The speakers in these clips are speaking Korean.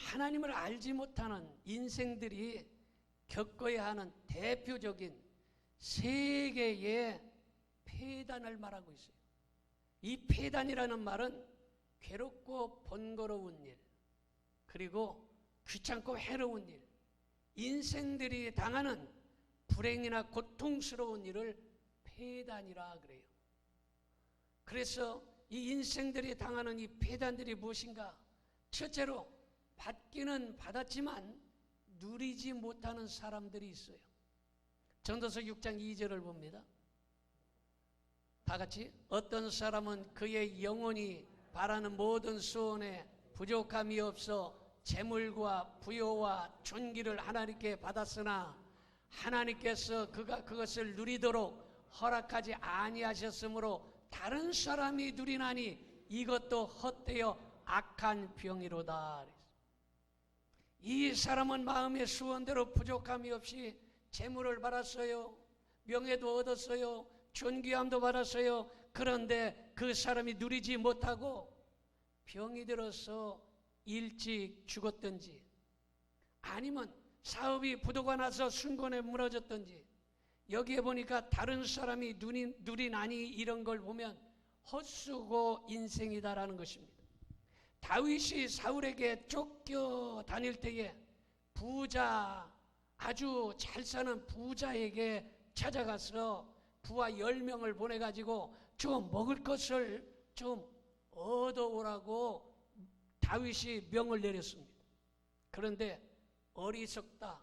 하나님을 알지 못하는 인생들이 겪어야 하는 대표적인 세 개의 폐단을 말하고 있어요. 이 폐단이라는 말은 괴롭고 번거로운 일, 그리고 귀찮고 해로운 일, 인생들이 당하는 불행이나 고통스러운 일을 폐단이라 그래요. 그래서 이 인생들이 당하는 이 폐단들이 무엇인가? 첫째로 받기는 받았지만 누리지 못하는 사람들이 있어요. 전도서 6장 2절을 봅니다. 다 같이. 어떤 사람은 그의 영혼이 바라는 모든 소원에 부족함이 없어 재물과 부요와 존귀를 하나님께 받았으나 하나님께서 그가 그것을 누리도록 허락하지 아니하셨으므로 다른 사람이 누리나니 이것도 헛되어 악한 병이로다. 이 사람은 마음의 소원대로 부족함이 없이 재물을 받았어요. 명예도 얻었어요. 존귀함도 받았어요. 그런데 그 사람이 누리지 못하고 병이 들어서 일찍 죽었든지, 아니면 사업이 부도가 나서 순간에 무너졌든지, 여기에 보니까 다른 사람이 누리나니 이런 걸 보면 헛수고 인생이다라는 것입니다. 다윗이 사울에게 쫓겨 다닐 때에 부자, 아주 잘 사는 부자에게 찾아가서 부하 10명을 보내가지고 좀 먹을 것을 좀 얻어오라고 다윗이 명을 내렸습니다. 그런데 어리석다,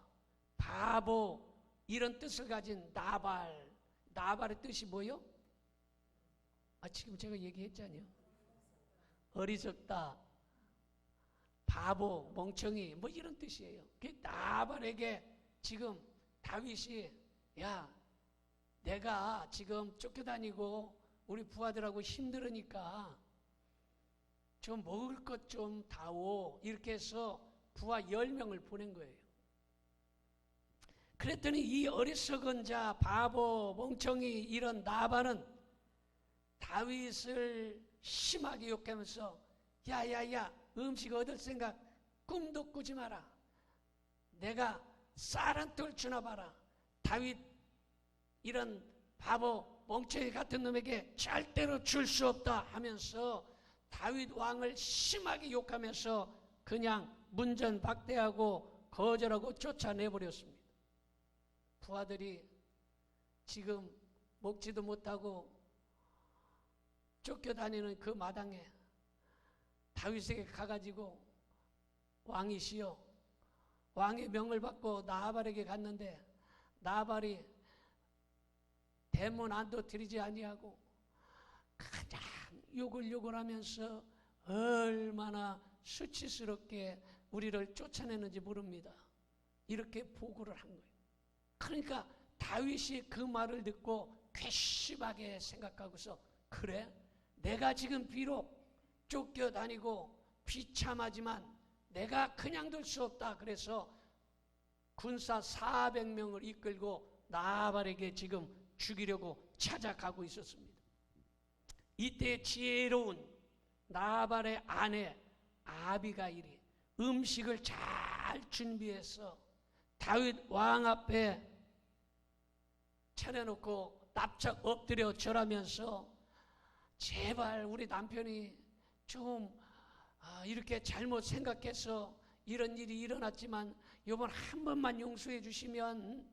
바보, 이런 뜻을 가진 나발의 뜻이 뭐요? 지금 제가 얘기했잖아요. 어리석다, 바보, 멍청이, 뭐 이런 뜻이에요. 나발에게 지금 다윗이, 야, 내가 지금 쫓겨다니고 우리 부하들하고 힘들으니까 좀 먹을 것 좀 다오, 이렇게 해서 부하 10명을 보낸 거예요. 그랬더니 이 어리석은 자, 바보, 멍청이, 이런 나발은 다윗을 심하게 욕하면서, 야야야, 음식 얻을 생각 꿈도 꾸지 마라. 내가 쌀 한 톨 주나 봐라. 다윗 이런 바보 멍청이 같은 놈에게 절대로 줄 수 없다 하면서 다윗 왕을 심하게 욕하면서 그냥 문전박대하고 거절하고 쫓아내버렸습니다. 부하들이 지금 먹지도 못하고 쫓겨다니는 그 마당에 다윗에게 가가지고, 왕이시여, 왕의 명을 받고 나발에게 갔는데 나발이 대문 안도 들이지 아니하고 가장 욕을 하면서 얼마나 수치스럽게 우리를 쫓아내는지 모릅니다. 이렇게 보고를 한 거예요. 그러니까 다윗이 그 말을 듣고 괘씸하게 생각하고서, 그래? 내가 지금 비록 쫓겨다니고 비참하지만 내가 그냥 둘 수 없다. 그래서 군사 400명을 이끌고 나발에게 지금 죽이려고 찾아가고 있었습니다. 이때 지혜로운 나발의 아내 아비가일이 음식을 잘 준비해서 다윗 왕 앞에 차려놓고 납작 엎드려 절하면서, 제발 우리 남편이 좀 이렇게 잘못 생각해서 이런 일이 일어났지만 이번 한 번만 용서해 주시면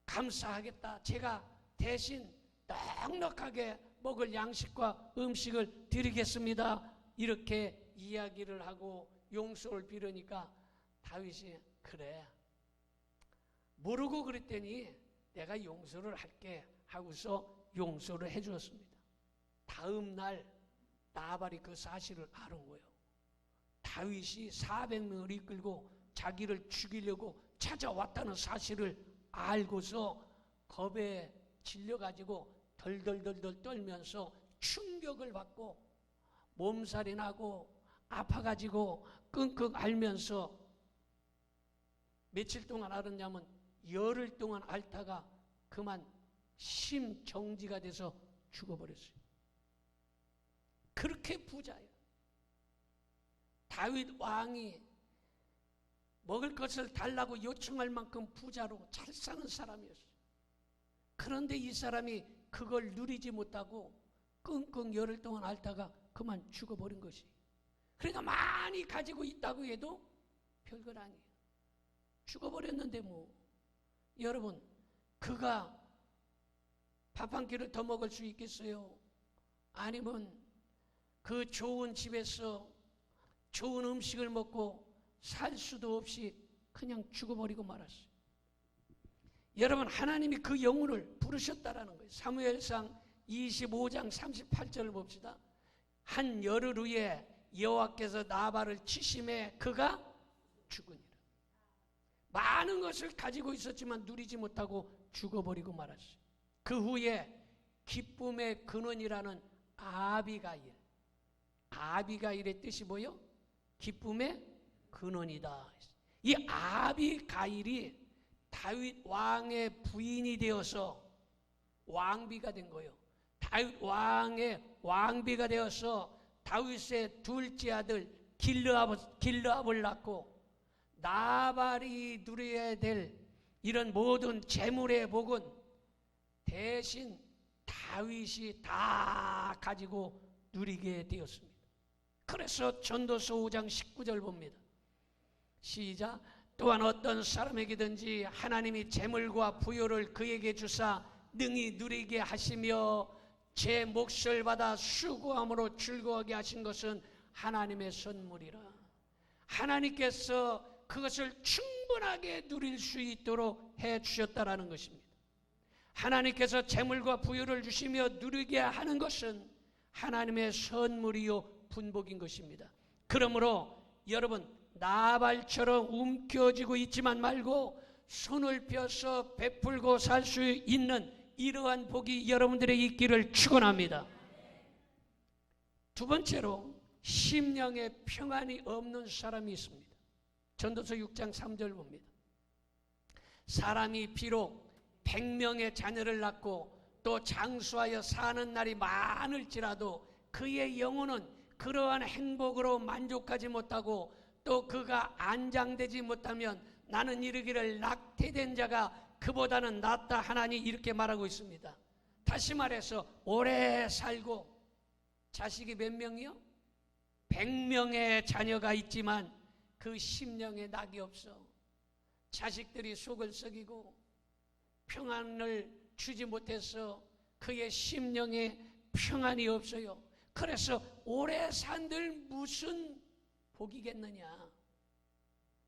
감사하겠다. 제가 대신 넉넉하게 먹을 양식과 음식을 드리겠습니다. 이렇게 이야기를 하고 용서를 빌으니까 다윗이, 그래, 모르고 그랬더니 내가 용서를 할게 하고서 용서를 해 주었습니다. 다음 날 나발이 그 사실을 알은 거예요. 다윗이 400명을 이끌고 자기를 죽이려고 찾아왔다는 사실을 알고서 겁에 질려가지고 덜덜덜덜 떨면서 충격을 받고 몸살이 나고 아파가지고 끙끙 앓면서 며칠 동안 앓았냐면 열흘 동안 앓다가 그만 심정지가 돼서 죽어버렸어요. 그렇게 부자예요. 다윗 왕이 먹을 것을 달라고 요청할 만큼 부자로 잘 사는 사람이었어요. 그런데 이 사람이 그걸 누리지 못하고 끙끙 열흘 동안 앓다가 그만 죽어버린 것이. 그러니까 많이 가지고 있다고 해도 별것 아니에요. 죽어버렸는데 뭐. 여러분, 그가 밥 한 끼를 더 먹을 수 있겠어요? 아니면 그 좋은 집에서 좋은 음식을 먹고 살 수도 없이 그냥 죽어버리고 말았어요. 여러분, 하나님이 그 영혼을 부르셨다라는 거예요. 사무엘상 25장 38절을 봅시다. 한 열흘 후에 여호와께서 나발을 치심에 그가 죽으니라. 많은 것을 가지고 있었지만 누리지 못하고 죽어버리고 말았어요. 그 후에 기쁨의 근원이라는 아비가일의 뜻이 뭐요? 기쁨의 근원이다. 이 아비가일이 다윗 왕의 부인이 되어서 왕비가 된 거예요. 다윗 왕의 왕비가 되어서 다윗의 둘째 아들 길르압을 낳고 나발이 누려야 될 이런 모든 재물의 복은 대신 다윗이 다 가지고 누리게 되었습니다. 그래서 전도서 5장 19절 봅니다. 시작. 또한 어떤 사람에게든지 하나님이 재물과 부요를 그에게 주사 능히 누리게 하시며 제 몫을 받아 수고함으로 즐거워하게 하신 것은 하나님의 선물이라. 하나님께서 그것을 충분하게 누릴 수 있도록 해 주셨다라는 것입니다. 하나님께서 재물과 부요를 주시며 누리게 하는 것은 하나님의 선물이요 분복인 것입니다. 그러므로 여러분, 나발처럼 움켜쥐고 있지만 말고 손을 펴서 베풀고 살 수 있는 이러한 복이 여러분들의 있기를 축원합니다. 두 번째로 심령에 평안이 없는 사람이 있습니다. 전도서 6장 3절 봅니다. 사람이 비록 100명의 자녀를 낳고 또 장수하여 사는 날이 많을지라도 그의 영혼은 그러한 행복으로 만족하지 못하고 또 그가 안장되지 못하면 나는 이르기를 낙태된 자가 그보다는 낫다 하나니 이렇게 말하고 있습니다. 다시 말해서 오래 살고 자식이 몇 명이요? 100명의 자녀가 있지만 그 심령에 낙이 없어. 자식들이 속을 썩이고 평안을 주지 못해서 그의 심령에 평안이 없어요. 그래서 오래 산들 무슨 복이겠느냐.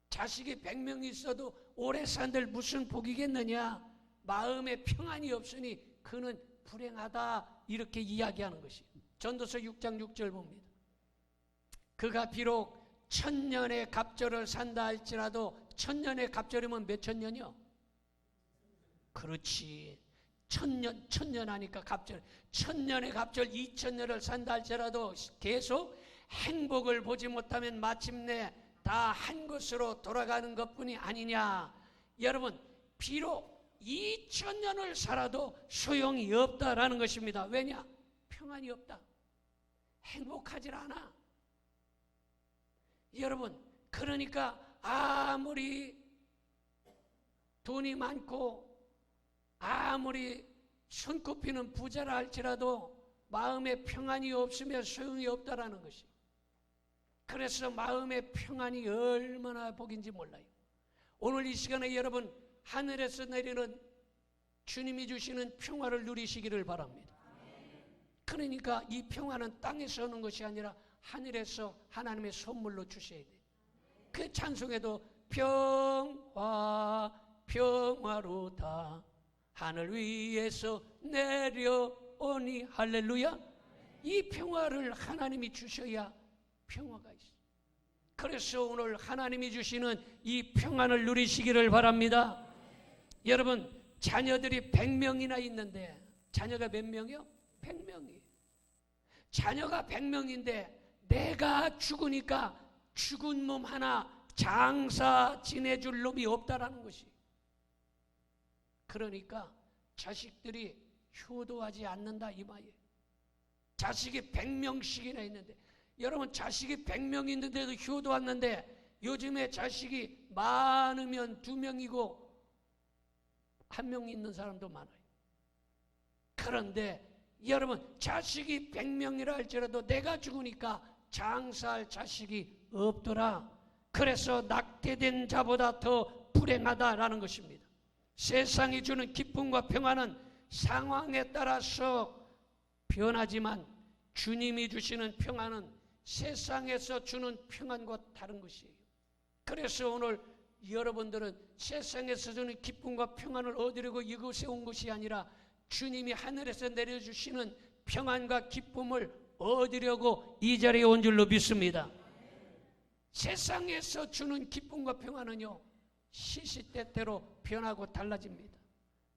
자식이 100명이 있어도 오래 산들 무슨 복이겠느냐. 마음에 평안이 없으니 그는 불행하다 이렇게 이야기하는 것이에요. 전도서 6장 6절 봅니다. 그가 비록 1000년의 갑절을 산다 할지라도 1000년의 갑절이면 몇 천년이요? 그렇지. 1000년 하니까 갑절. 1000년의 갑절 2000년을 산다 할지라도 계속 행복을 보지 못하면 마침내 다 한 곳으로 돌아가는 것뿐이 아니냐. 여러분, 비록 2000년을 살아도 소용이 없다라는 것입니다. 왜냐? 평안이 없다. 행복하지 않아. 여러분, 그러니까 아무리 돈이 많고 아무리 손꼽히는 부자라 할지라도 마음에 평안이 없으면 소용이 없다라는 것이. 그래서 마음의 평안이 얼마나 복인지 몰라요. 오늘 이 시간에 여러분, 하늘에서 내리는 주님이 주시는 평화를 누리시기를 바랍니다. 그러니까 이 평화는 땅에서 오는 것이 아니라 하늘에서 하나님의 선물로 주셔야 돼요. 그 찬송에도 평화 평화로다 하늘 위에서 내려오니 할렐루야. 이 평화를 하나님이 주셔야 평화가 있어요. 그래서 오늘 하나님이 주시는 이 평안을 누리시기를 바랍니다. 여러분, 자녀들이 100명이나 있는데 자녀가 몇 명이요? 100명이에요. 자녀가 100명인데 내가 죽으니까 죽은 몸 하나 장사 지내줄 놈이 없다라는 것이. 그러니까 자식들이 효도하지 않는다 이 말이에요. 자식이 100명씩이나 있는데 여러분 자식이 100명 있는데도 효도왔는데 요즘에 자식이 많으면 2명이고 1명 있는 사람도 많아요. 그런데 여러분 자식이 100명이라 할지라도 내가 죽으니까 장사할 자식이 없더라. 그래서 낙태된 자보다 더 불행하다라는 것입니다. 세상이 주는 기쁨과 평안은 상황에 따라서 변하지만 주님이 주시는 평안은 세상에서 주는 평안과 다른 것이에요. 그래서 오늘 여러분들은 세상에서 주는 기쁨과 평안을 얻으려고 이곳에 온 것이 아니라 주님이 하늘에서 내려주시는 평안과 기쁨을 얻으려고 이 자리에 온 줄로 믿습니다. 세상에서 주는 기쁨과 평안은요, 시시때때로 변하고 달라집니다.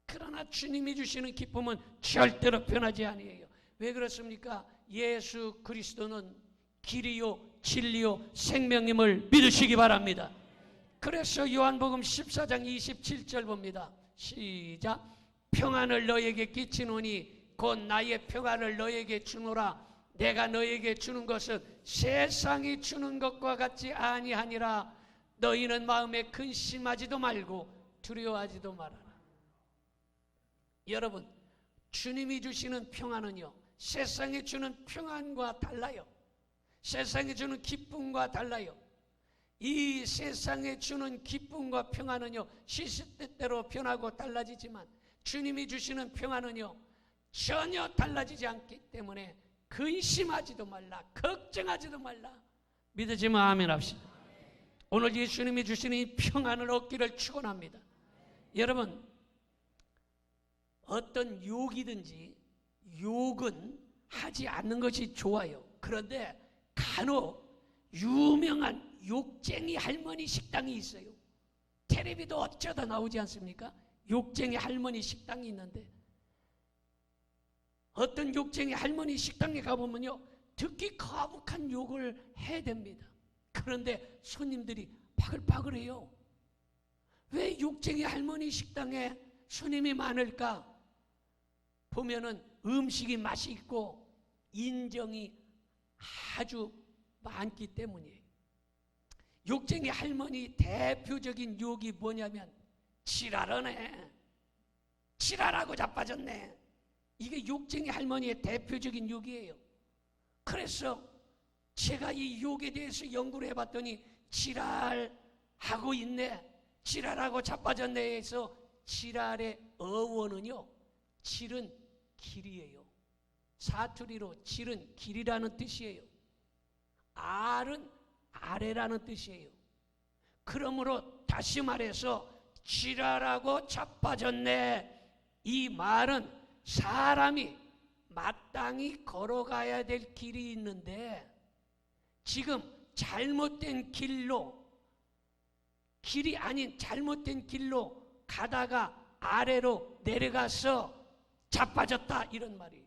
그러나 주님이 주시는 기쁨은 절대로 변하지 아니에요. 왜 그렇습니까? 예수 그리스도는 길이요 진리요 생명임을 믿으시기 바랍니다. 그래서 요한복음 14장 27절 봅니다. 시작. 평안을 너에게 끼치노니 곧 나의 평안을 너에게 주노라. 내가 너에게 주는 것은 세상이 주는 것과 같지 아니하니라. 너희는 마음에 근심하지도 말고 두려워하지도 말아라. 여러분, 주님이 주시는 평안은요, 세상이 주는 평안과 달라요. 세상이 주는 기쁨과 달라요. 이 세상에 주는 기쁨과 평안은요, 시시때때로 변하고 달라지지만 주님이 주시는 평안은요, 전혀 달라지지 않기 때문에 근심하지도 말라, 걱정하지도 말라. 믿으시면 아멘 합시다. 오늘 예수님이 주시는 이 평안을 얻기를 축원합니다. 여러분, 어떤 욕이든지 욕은 하지 않는 것이 좋아요. 그런데 간혹 유명한 욕쟁이 할머니 식당이 있어요. 텔레비도 어쩌다 나오지 않습니까? 욕쟁이 할머니 식당이 있는데 어떤 욕쟁이 할머니 식당에 가보면요, 듣기 거북한 욕을 해댑니다. 그런데 손님들이 바글바글해요. 왜 욕쟁이 할머니 식당에 손님이 많을까? 보면은 음식이 맛이 있고 인정이 아주 많기 때문이에요. 욕쟁이 할머니 대표적인 욕이 뭐냐면 지랄하네, 지랄하고 자빠졌네. 이게 욕쟁이 할머니의 대표적인 욕이에요. 그래서 제가 이 욕에 대해서 연구를 해봤더니 지랄하고 있네, 지랄하고 자빠졌네 해서 지랄의 어원은요, 질은 길이에요. 사투리로 질은 길이라는 뜻이에요. 알은 아래라는 뜻이에요. 그러므로 다시 말해서 지랄하고 자빠졌네, 이 말은 사람이 마땅히 걸어가야 될 길이 있는데 지금 잘못된 길로, 길이 아닌 잘못된 길로 가다가 아래로 내려가서 자빠졌다, 이런 말이에요.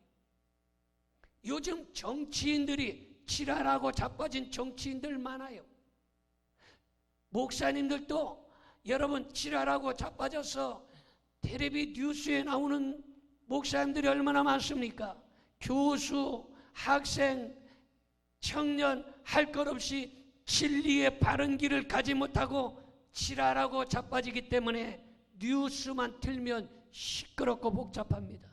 요즘 정치인들이 지랄하고 자빠진 정치인들 많아요. 목사님들도 여러분 지랄하고 자빠져서 텔레비 뉴스에 나오는 목사님들이 얼마나 많습니까? 교수, 학생, 청년 할 것 없이 진리의 바른 길을 가지 못하고 지랄하고 자빠지기 때문에 뉴스만 틀면 시끄럽고 복잡합니다.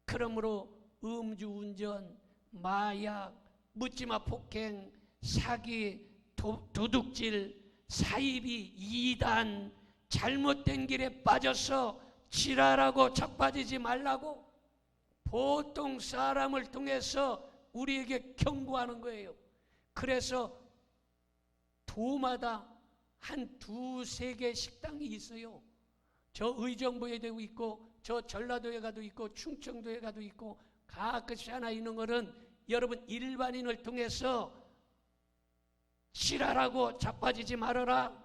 그러므로 음주운전, 마약, 묻지마 폭행, 사기, 도둑질, 사이비, 이단, 잘못된 길에 빠져서 지랄하고 자빠지지 말라고 보통 사람을 통해서 우리에게 경고하는 거예요. 그래서 도마다 한 2-3개 식당이 있어요. 저 의정부에도 있고 저 전라도에 가도 있고 충청도에 가도 있고 가끔씩 하나 있는 거는 여러분 일반인을 통해서 지랄하고 자빠지지 말아라,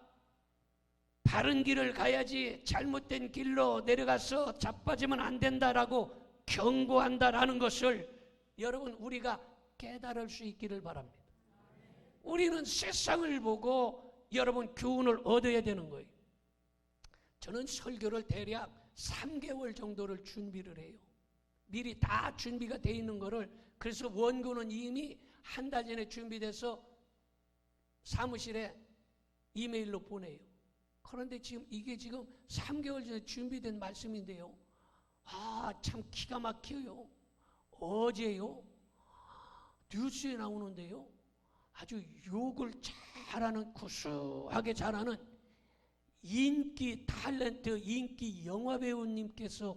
바른 길을 가야지 잘못된 길로 내려가서 자빠지면 안 된다라고 경고한다라는 것을 여러분 우리가 깨달을 수 있기를 바랍니다. 우리는 세상을 보고 여러분 교훈을 얻어야 되는 거예요. 저는 설교를 대략 3개월 정도를 준비를 해요. 미리 다 준비가 되어 있는 거를, 그래서 원고는 이미 한 달 전에 준비돼서 사무실에 이메일로 보내요. 그런데 지금 이게 지금 3개월 전에 준비된 말씀인데요. 참 기가 막혀요. 어제요. 뉴스에 나오는데요. 아주 욕을 잘하는, 구수하게 잘하는 인기 탤런트, 인기 영화배우님께서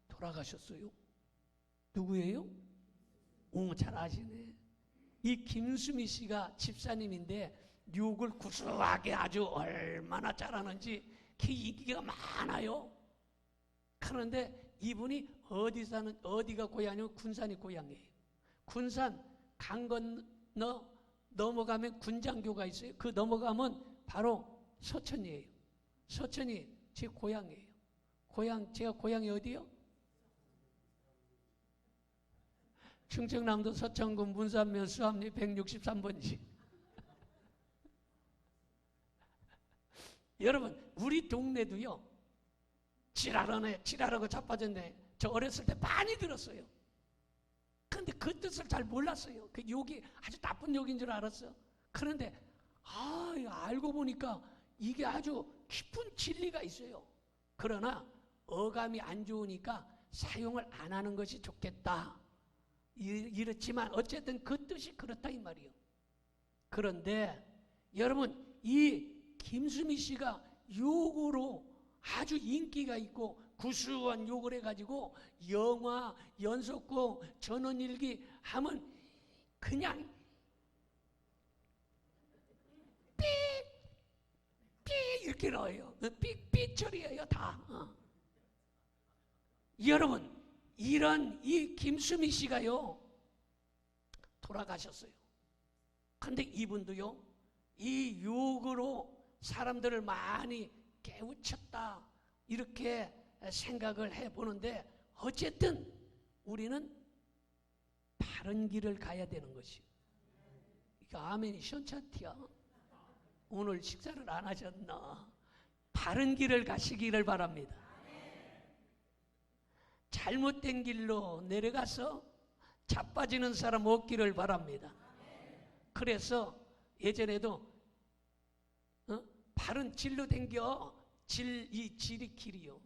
돌아가셨어요. 누구예요? 잘 아시네. 이 김수미 씨가 집사님인데 욕을 구수하게 아주 얼마나 잘하는지 그 인기가 많아요. 그런데 이분이 어디가 고향이면 군산이 고향이에요. 군산 강 건너 넘어가면 군장교가 있어요. 그 넘어가면 바로 서천이에요. 서천이 제 고향이에요. 제가 고향이 어디요? 충청남도 서천군 문산면 수암리 163번지. 여러분, 우리 동네도요, 지랄하고 자빠졌네. 저 어렸을 때 많이 들었어요. 그런데 그 뜻을 잘 몰랐어요. 그 욕이 아주 나쁜 욕인 줄 알았어. 그런데 알고 보니까 이게 아주 깊은 진리가 있어요. 그러나 어감이 안 좋으니까 사용을 안 하는 것이 좋겠다. 이렇지만 어쨌든 그 뜻이 그렇다 이 말이에요. 그런데 여러분, 이 김수미 씨가 욕으로 아주 인기가 있고 구수한 욕을 해가지고 영화, 연속곡, 전원일기 하면 그냥 삐 이렇게 나와요. 삐 처리예요 다. 여러분, 이런 이 김수미 씨가요 돌아가셨어요. 근데 이분도요 이 욕으로 사람들을 많이 깨우쳤다 이렇게 생각을 해보는데, 어쨌든 우리는 바른 길을 가야 되는 것이요. 이거 아멘이 시원찮디야. 오늘 식사를 안 하셨나? 바른 길을 가시기를 바랍니다. 잘못된 길로 내려가서 자빠지는 사람 없기를 바랍니다. 그래서 예전에도 바른 질로 댕겨. 이 질이 길이요.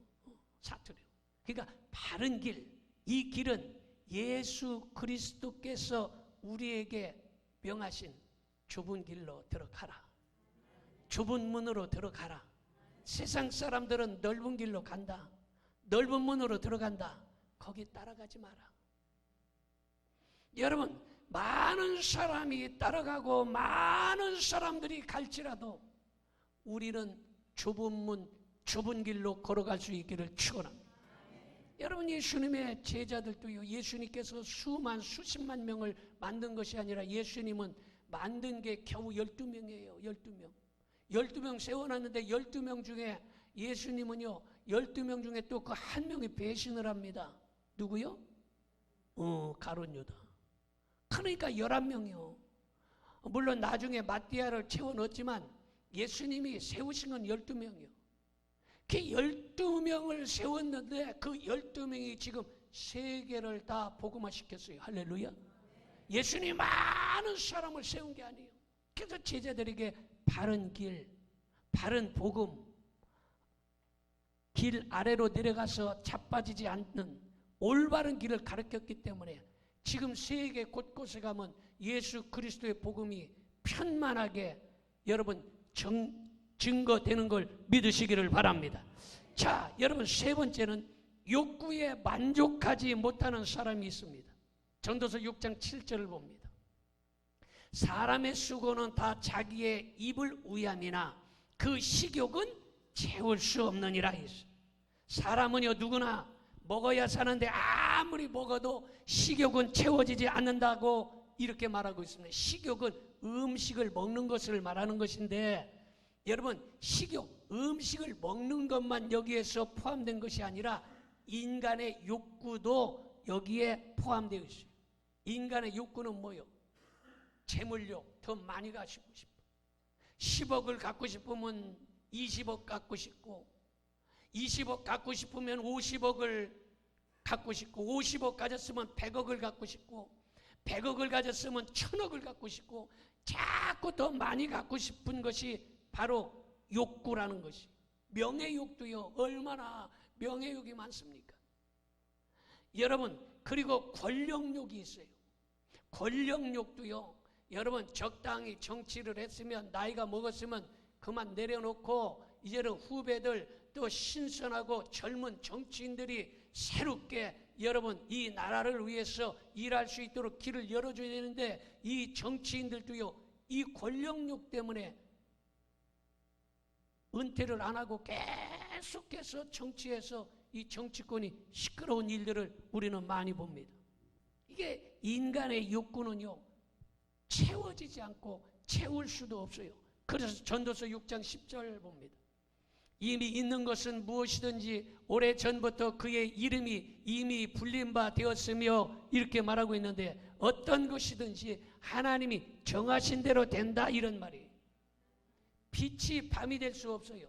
사투리요. 그러니까 바른 길, 이 길은 예수 그리스도께서 우리에게 명하신 좁은 길로 들어가라. 좁은 문으로 들어가라. 세상 사람들은 넓은 길로 간다. 넓은 문으로 들어간다. 거기 따라가지 마라. 여러분, 많은 사람이 따라가고 많은 사람들이 갈지라도 우리는 좁은 문, 좁은 길로 걸어갈 수 있기를 축원합니다. 여러분, 예수님의 제자들도요, 예수님께서 수십만 명을 만든 것이 아니라 예수님은 만든 게 겨우 12명이에요. 12명. 12명 세워놨는데 12명 중에 예수님은요, 12명 중에 또 그 한 명이 배신을 합니다. 누구요? 가룟 유다. 그러니까 11명이요. 물론 나중에 마띠아를 채워 넣었지만 예수님이 세우신 건 12명이요. 그 12명을 세웠는데 그 12명이 지금 세계를 다 복음화시켰어요. 할렐루야. 예수님이 많은 사람을 세운 게 아니에요. 그래서 제자들에게 바른 길, 바른 복음, 길 아래로 내려가서 자빠지지 않는 올바른 길을 가르쳤기 때문에 지금 세계 곳곳에 가면 예수 그리스도의 복음이 편만하게 여러분 증거되는 걸 믿으시기를 바랍니다. 자, 여러분, 세 번째는 욕구에 만족하지 못하는 사람이 있습니다. 전도서 6장 7절을 봅니다. 사람의 수고는 다 자기의 입을 위함이나 그 식욕은 채울 수 없느니라 했어요. 사람은요 누구나 먹어야 사는데 아무리 먹어도 식욕은 채워지지 않는다고 이렇게 말하고 있습니다. 식욕은 음식을 먹는 것을 말하는 것인데, 여러분, 식욕, 음식을 먹는 것만 여기에서 포함된 것이 아니라 인간의 욕구도 여기에 포함되어 있어요. 인간의 욕구는 뭐요? 재물욕, 더 많이 가지고 싶어. 10억을 갖고 싶으면 20억 갖고 싶고, 20억 갖고 싶으면 50억을 갖고 싶고, 50억 가졌으면 100억을 갖고 싶고, 100억을 가졌으면 1000억을 갖고 싶고 자꾸 더 많이 갖고 싶은 것이 바로 욕구라는 것이. 명예욕도요, 얼마나 명예욕이 많습니까? 여러분, 그리고 권력욕이 있어요. 권력욕도요, 여러분 적당히 정치를 했으면, 나이가 먹었으면 그만 내려놓고 이제는 후배들, 또 신선하고 젊은 정치인들이 새롭게 여러분 이 나라를 위해서 일할 수 있도록 길을 열어줘야 되는데, 이 정치인들도요, 이 권력욕 때문에 은퇴를 안 하고 계속해서 정치에서 이 정치권이 시끄러운 일들을 우리는 많이 봅니다. 이게 인간의 욕구는요, 채워지지 않고 채울 수도 없어요. 그래서 전도서 6장 10절 봅니다. 이미 있는 것은 무엇이든지 오래전부터 그의 이름이 이미 불린 바 되었으며, 이렇게 말하고 있는데, 어떤 것이든지 하나님이 정하신 대로 된다, 이런 말이에요. 빛이 밤이 될 수 없어요.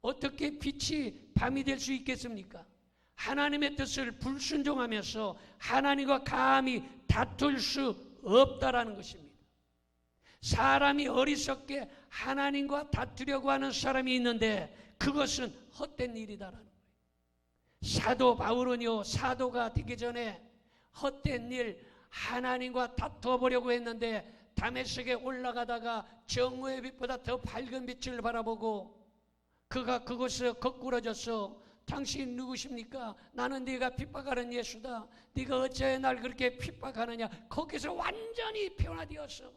어떻게 빛이 밤이 될 수 있겠습니까? 하나님의 뜻을 불순종하면서 하나님과 감히 다툴 수 없다라는 것입니다. 사람이 어리석게 하나님과 다투려고 하는 사람이 있는데 그것은 헛된 일이다라는 거예요. 사도 바울은요, 사도가 되기 전에 헛된 일, 하나님과 다투어 보려고 했는데 다메섹에 올라가다가 정오의 빛보다 더 밝은 빛을 바라보고 그가 그곳에 거꾸러져서, 당신 누구십니까? 나는 네가 핍박하는 예수다. 네가 어찌하여 날 그렇게 핍박하느냐. 거기서 완전히 변화되었어.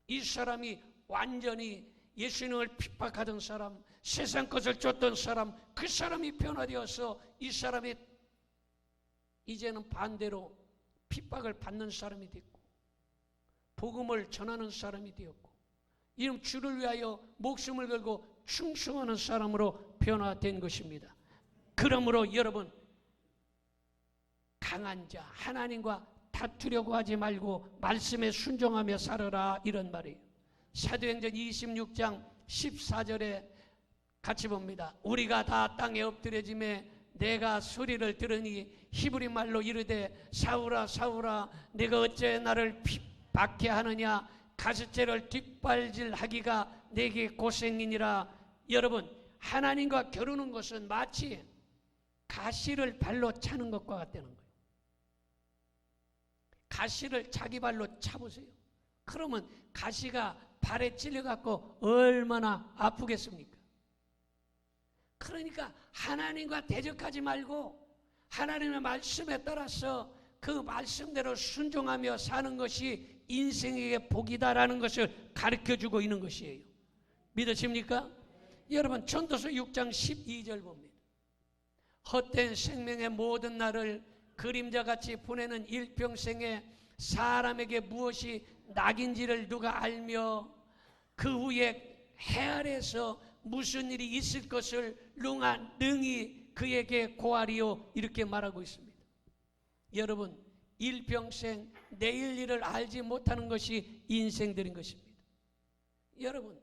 이 사람이 완전히 예수님을 핍박하던 사람, 세상 것을 쫓던 사람, 그 사람이 변화되어서 이 사람이 이제는 반대로 핍박을 받는 사람이 됐고 복음을 전하는 사람이 되었고, 이런 주를 위하여 목숨을 걸고 충성하는 사람으로 변화된 것입니다. 그러므로 여러분, 강한 자, 하나님과 다투려고 하지 말고 말씀에 순종하며 살아라, 이런 말이에요. 사도행전 26장 14절에 같이 봅니다. 우리가 다 땅에 엎드려짐에 내가 소리를 들으니 히브리 말로 이르되 사울아 사울아 내가 어째 나를 핍박해 하느냐. 가시째를 뒷발질하기가 내게 고생이니라. 여러분, 하나님과 겨루는 것은 마치 가시를 발로 차는 것과 같다는 거예요. 가시를 자기 발로 차보세요. 그러면 가시가 발에 찔려갖고 얼마나 아프겠습니까? 그러니까 하나님과 대적하지 말고 하나님의 말씀에 따라서 그 말씀대로 순종하며 사는 것이 인생에게 복이다라는 것을 가르쳐주고 있는 것이에요. 믿으십니까? 여러분, 전도서 6장 12절 봅니다. 헛된 생명의 모든 날을 그림자같이 보내는 일평생에 사람에게 무엇이 낙인지를 누가 알며 그 후에 해 아래에서 무슨 일이 있을 것을 능히 그에게 고하리요, 이렇게 말하고 있습니다. 여러분, 일평생 내일 일을 알지 못하는 것이 인생들인 것입니다. 여러분,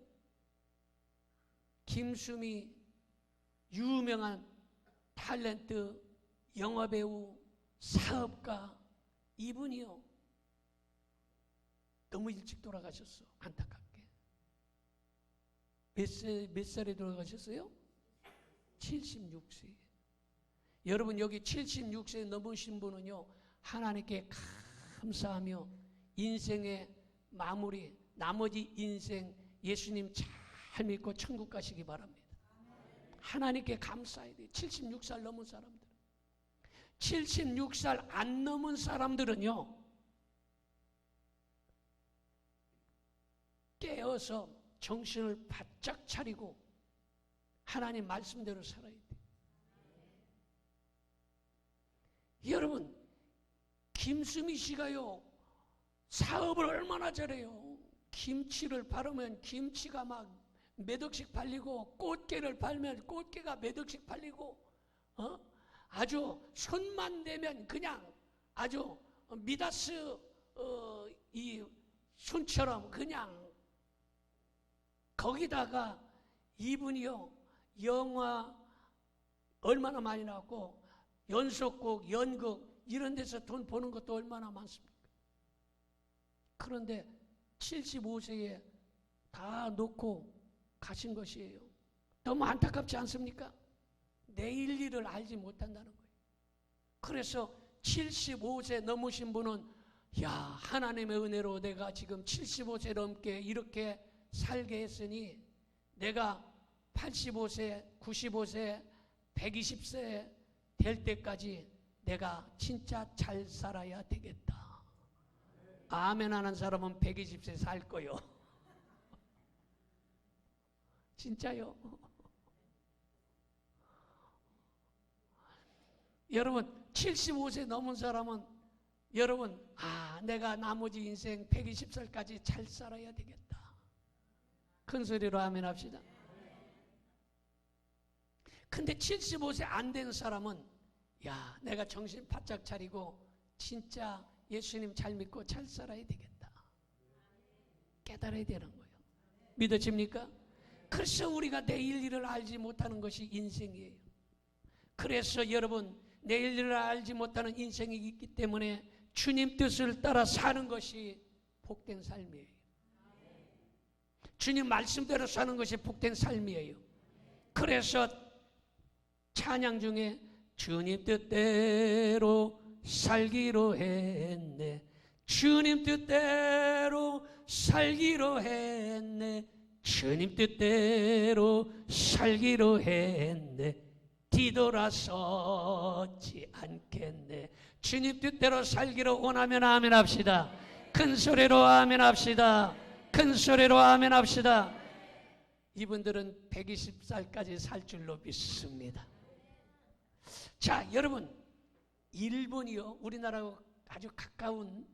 김수미 유명한 탤런트, 영화배우, 사업가, 이분이요 너무 일찍 돌아가셨어. 안타깝게. 몇 살에 돌아가셨어요? 76세. 여러분, 여기 76세 넘으신 분은요 하나님께 감사하며 인생의 마무리, 나머지 인생 예수님 잘 믿고 천국 가시기 바랍니다. 하나님께 감사해야 돼요. 76살 넘은 사람들. 76살 안 넘은 사람들은요 깨어서 정신을 바짝 차리고 하나님 말씀대로 살아야 돼요. 여러분, 김수미 씨가요 사업을 얼마나 잘해요. 김치를 바르면 김치가 막 몇 억씩 팔리고, 꽃게를 팔면 꽃게가 몇 억씩 팔리고, 아주 손만 대면 그냥 아주 미다스 이 손처럼 그냥. 거기다가 이분이요 영화 얼마나 많이 나왔고 연속곡, 연극 이런 데서 돈 버는 것도 얼마나 많습니까? 그런데 75세에 다 놓고 가신 것이에요. 너무 안타깝지 않습니까? 내일 일을 알지 못한다는 거예요. 그래서 75세 넘으신 분은 야, 하나님의 은혜로 내가 지금 75세 넘게 이렇게 살게 했으니 내가 85세, 95세, 120세 될 때까지 내가 진짜 잘 살아야 되겠다. 아멘 하는 사람은 120세 살 거요. 진짜요. 여러분 75세 넘은 사람은 여러분 내가 나머지 인생 120살까지 잘 살아야 되겠다. 큰 소리로 아멘 합시다. 근데 75세 안 된 사람은 야, 내가 정신 바짝 차리고 진짜 예수님 잘 믿고 잘 살아야 되겠다. 깨달아야 되는 거예요. 믿어집니까? 그래서 우리가 내일 일을 알지 못하는 것이 인생이에요. 그래서 여러분 내일 일을 알지 못하는 인생이 있기 때문에 주님 뜻을 따라 사는 것이 복된 삶이에요. 주님 말씀대로 사는 것이 복된 삶이에요. 그래서 찬양 중에 주님 뜻대로 살기로 했네. 주님 뜻대로 살기로 했네. 주님 뜻대로 살기로 했네. 뒤돌아서지 않겠네. 주님 뜻대로 살기로 원하면 아멘 합시다. 큰 소리로 아멘 합시다. 큰 소리로 아멘 합시다. 이분들은 120살까지 살 줄로 믿습니다. 자, 여러분, 일본이요, 우리나라하고 아주 가까운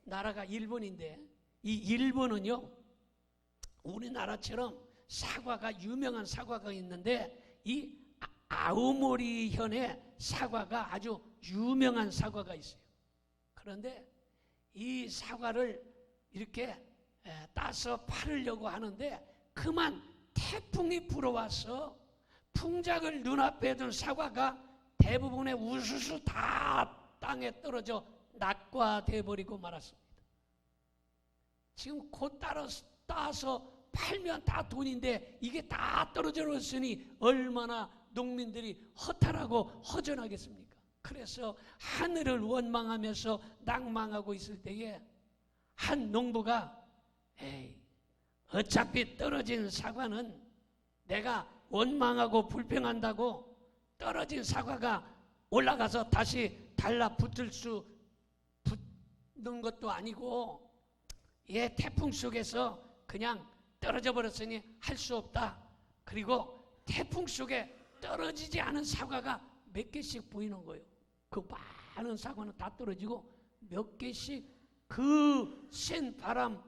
나라가 일본인데, 이 일본은요 우리나라처럼 사과가 유명한 사과가 있는데 이 아오모리 현의 사과가 아주 유명한 사과가 있어요. 그런데 이 사과를 이렇게 따서 팔으려고 하는데 그만 태풍이 불어와서 풍작을 눈앞에 둔 사과가 대부분의 우수수 다 땅에 떨어져 낙과돼 버리고 말았습니다. 지금 곧 따서 팔면 다 돈인데 이게 다 떨어져 버렸으니 얼마나 농민들이 허탈하고 허전하겠습니까? 그래서 하늘을 원망하면서 낭망하고 있을 때에 한 농부가 어차피 떨어진 사과는 내가 원망하고 불평한다고 떨어진 사과가 올라가서 다시 달라붙을 수 붙는 것도 아니고 얘 태풍 속에서 그냥 떨어져 버렸으니 할 수 없다. 그리고 태풍 속에 떨어지지 않은 사과가 몇 개씩 보이는 거예요. 그 많은 사과는 다 떨어지고 몇 개씩 그 센 바람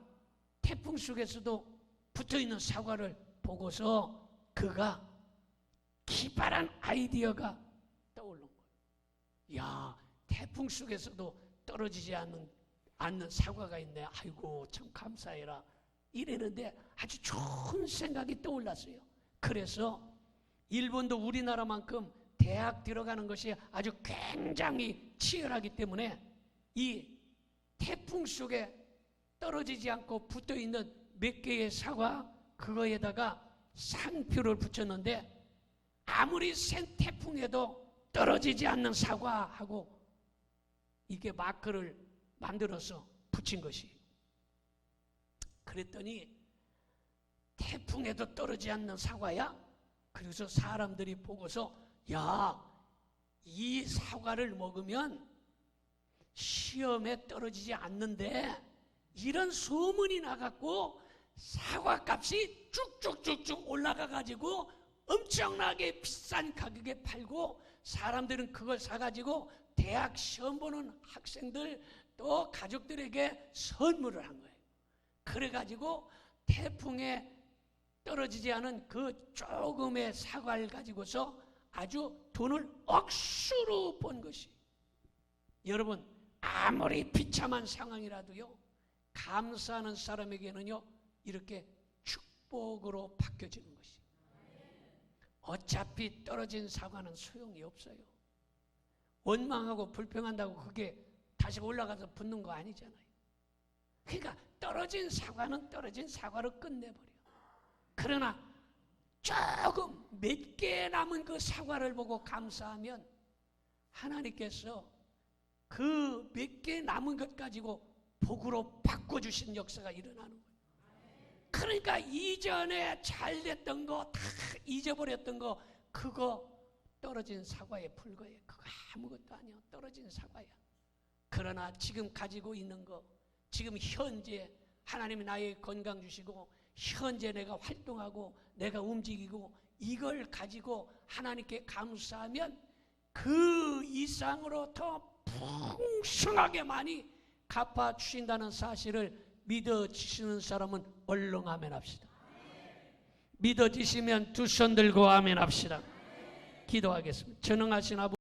태풍 속에서도 붙어있는 사과를 보고서 그가 기발한 아이디어가 떠오른 거예요. 야, 태풍 속에서도 떨어지지 않는 사과가 있네. 아이고 참 감사해라. 이랬는데 아주 좋은 생각이 떠올랐어요. 그래서 일본도 우리나라만큼 대학 들어가는 것이 아주 굉장히 치열하기 때문에 이 태풍 속에 떨어지지 않고 붙어있는 몇 개의 사과 그거에다가 상표를 붙였는데 아무리 센 태풍에도 떨어지지 않는 사과하고 이게 마크를 만들어서 붙인 것이. 그랬더니 태풍에도 떨어지지 않는 사과야? 그래서 사람들이 보고서 야, 이 사과를 먹으면 시험에 떨어지지 않는데 이런 소문이 나갖고 사과값이 쭉쭉쭉쭉 올라가가지고 엄청나게 비싼 가격에 팔고 사람들은 그걸 사가지고 대학 시험 보는 학생들 또 가족들에게 선물을 한 거예요. 그래가지고 태풍에 떨어지지 않은 그 조금의 사과를 가지고서 아주 돈을 억수로 번 것이. 여러분 아무리 비참한 상황이라도요 감사하는 사람에게는요 이렇게 축복으로 바뀌어지는 것이. 어차피 떨어진 사과는 소용이 없어요. 원망하고 불평한다고 그게 다시 올라가서 붙는 거 아니잖아요. 그러니까 떨어진 사과는 떨어진 사과로 끝내버려. 그러나 조금 몇 개 남은 그 사과를 보고 감사하면 하나님께서 그 몇 개 남은 것 가지고 복으로 바꿔주신 역사가 일어나는 거예요. 그러니까 이전에 잘 됐던 거 다 잊어버렸던 거 그거 떨어진 사과에 불과해. 그거 아무것도 아니야. 떨어진 사과야. 그러나 지금 가지고 있는 거, 지금 현재 하나님이 나의 건강 주시고 현재 내가 활동하고 내가 움직이고 이걸 가지고 하나님께 감사하면 그 이상으로 더 풍성하게 많이 갚아주신다는 사실을 믿어지시는 사람은 얼른 아멘 합시다. 믿어지시면 두 손 들고 아멘 합시다. 기도하겠습니다. 전능하신 아버지,